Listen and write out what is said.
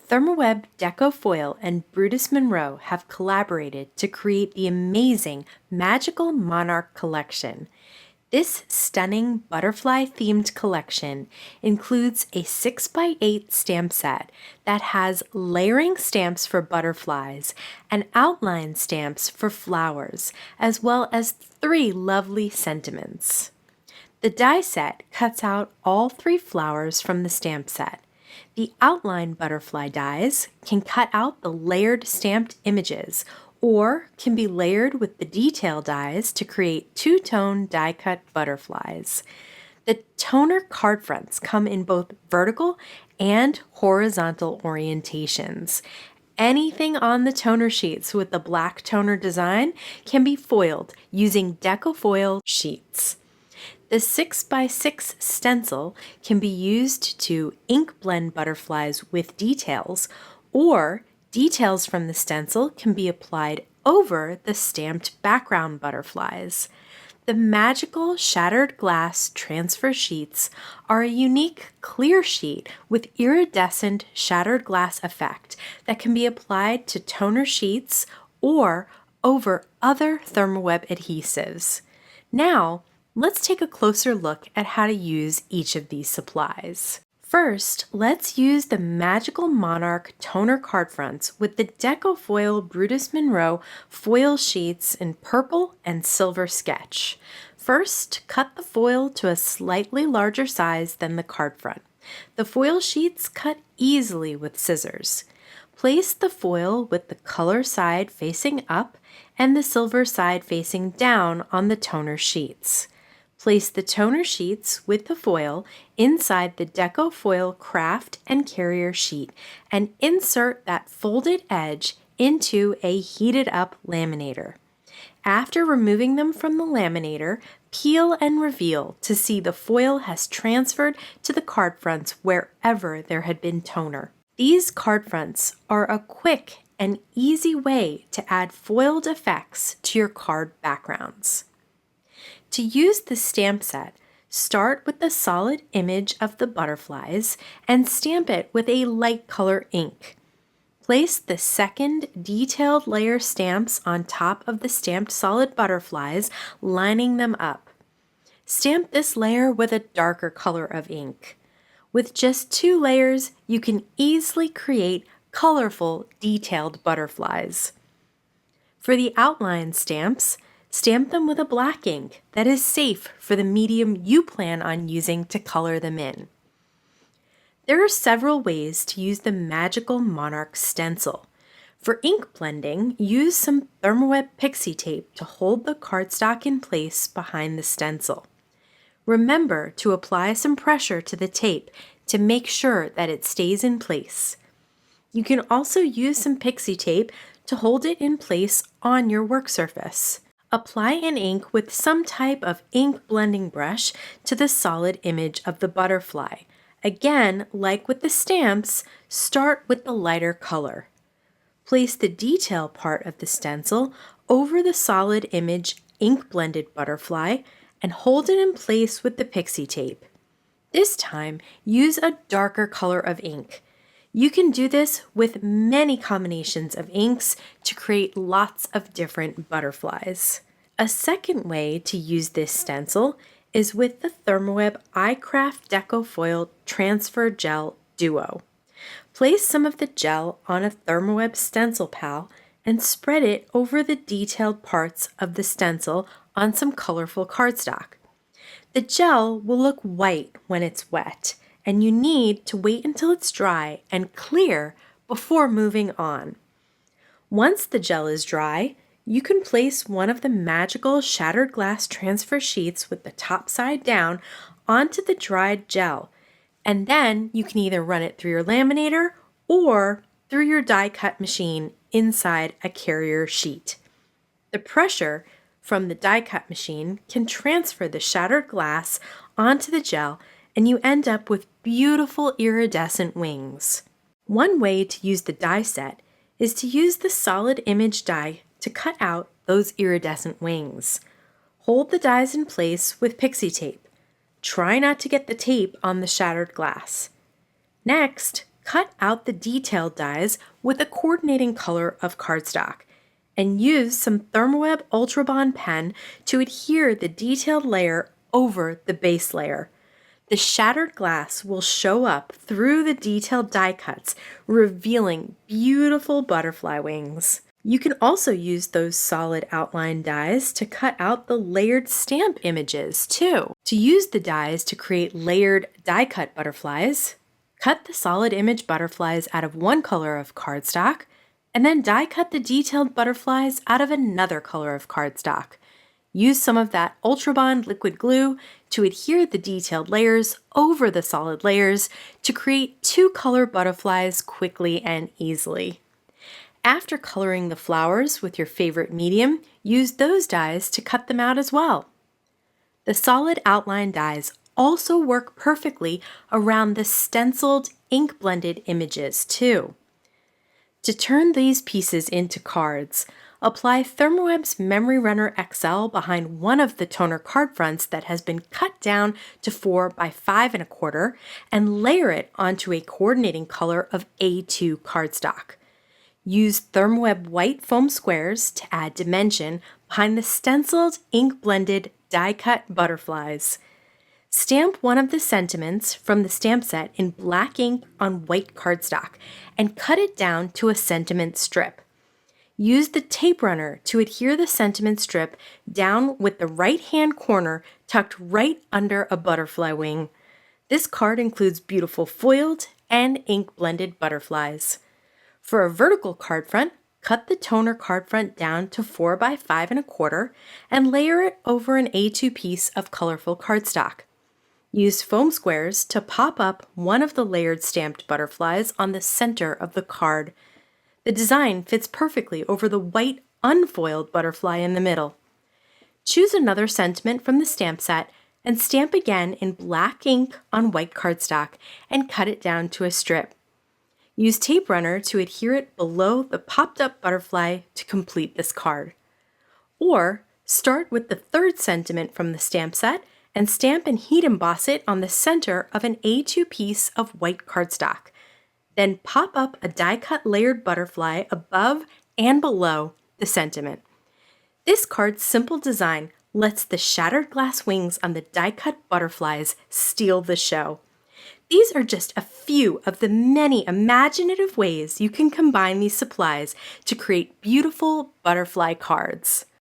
Thermoweb, Deco Foil, and Brutus Monroe have collaborated to create the amazing Magical Monarch Collection. This stunning butterfly-themed collection includes a 6x8 stamp set that has layering stamps for butterflies and outline stamps for flowers, as well as 3 lovely sentiments. The die set cuts out all 3 flowers from the stamp set. The outline butterfly dies can cut out the layered stamped images or can be layered with the detail dies to create two-tone die-cut butterflies. The toner card fronts come in both vertical and horizontal orientations. Anything on the toner sheets with the black toner design can be foiled using Deco Foil sheets. The 6x6 stencil can be used to ink blend butterflies with details, or details from the stencil can be applied over the stamped background butterflies. The Magical Shattered Glass Transfer Sheets are a unique clear sheet with iridescent shattered glass effect that can be applied to toner sheets or over other Thermoweb adhesives. Now, let's take a closer look at how to use each of these supplies. First, let's use the Magical Monarch toner card fronts with the Deco Foil Brutus Monroe foil sheets in purple and silver sketch. First, cut the foil to a slightly larger size than the card front. The foil sheets cut easily with scissors. Place the foil with the color side facing up and the silver side facing down on the toner sheets. Place the toner sheets with the foil inside the Deco Foil craft and carrier sheet and insert that folded edge into a heated up laminator. After removing them from the laminator, peel and reveal to see the foil has transferred to the card fronts wherever there had been toner. These card fronts are a quick and easy way to add foiled effects to your card backgrounds. To use the stamp set, start with the solid image of the butterflies and stamp it with a light color ink. Place the second detailed layer stamps on top of the stamped solid butterflies, lining them up. Stamp this layer with a darker color of ink. With just 2 layers, you can easily create colorful, detailed butterflies. For the outline stamps, stamp them with a black ink that is safe for the medium you plan on using to color them in. There are several ways to use the Magical Monarch stencil. For ink blending, use some Thermoweb pixie tape to hold the cardstock in place behind the stencil. Remember to apply some pressure to the tape to make sure that it stays in place. You can also use some pixie tape to hold it in place on your work surface. Apply an ink with some type of ink blending brush to the solid image of the butterfly. Again, like with the stamps, start with the lighter color. Place the detail part of the stencil over the solid image ink blended butterfly and hold it in place with the pixie tape. This time, use a darker color of ink. You can do this with many combinations of inks to create lots of different butterflies. A second way to use this stencil is with the Thermoweb Icraft Deco Foil Transfer Gel Duo. Place some of the gel on a Thermoweb stencil pal and spread it over the detailed parts of the stencil on some colorful cardstock. The gel will look white when it's wet, and you need to wait until it's dry and clear before moving on. Once the gel is dry, you can place one of the Magical Shattered Glass Transfer Sheets with the top side down onto the dried gel, and then you can either run it through your laminator or through your die cut machine inside a carrier sheet. The pressure from the die cut machine can transfer the shattered glass onto the gel, and you end up with beautiful iridescent wings. One way to use the die set is to use the solid image die to cut out those iridescent wings. Hold the dies in place with pixie tape. Try not to get the tape on the shattered glass. Next, cut out the detailed dies with a coordinating color of cardstock, and use some Thermoweb Ultra Bond pen to adhere the detailed layer over the base layer. The shattered glass will show up through the detailed die cuts, revealing beautiful butterfly wings. You can also use those solid outline dies to cut out the layered stamp images too. To use the dies to create layered die-cut butterflies, cut the solid image butterflies out of one color of cardstock, and then die cut the detailed butterflies out of another color of cardstock. Use some of that Ultra Bond liquid glue to adhere the detailed layers over the solid layers to create two-color butterflies quickly and easily. After coloring the flowers with your favorite medium, use those dies to cut them out as well. The solid outline dies also work perfectly around the stenciled ink-blended images too. To turn these pieces into cards, apply Thermoweb's Memory Runner XL behind one of the toner card fronts that has been cut down to 4 by 5 1/4 and layer it onto a coordinating color of A2 cardstock. Use Thermoweb white foam squares to add dimension behind the stenciled ink-blended die-cut butterflies. Stamp one of the sentiments from the stamp set in black ink on white cardstock and cut it down to a sentiment strip. Use the tape runner to adhere the sentiment strip down with the right-hand corner tucked right under a butterfly wing. This card includes beautiful foiled and ink-blended butterflies. For a vertical card front, cut the toner card front down to 4 by 5 1/4 and layer it over an A2 piece of colorful cardstock. Use foam squares to pop up one of the layered stamped butterflies on the center of the card. The design fits perfectly over the white unfoiled butterfly in the middle. Choose another sentiment from the stamp set and stamp again in black ink on white cardstock and cut it down to a strip. Use tape runner to adhere it below the popped up butterfly to complete this card. Or start with the third sentiment from the stamp set and stamp and heat emboss it on the center of an A2 piece of white cardstock. Then pop up a die-cut layered butterfly above and below the sentiment. This card's simple design lets the shattered glass wings on the die-cut butterflies steal the show. These are just a few of the many imaginative ways you can combine these supplies to create beautiful butterfly cards.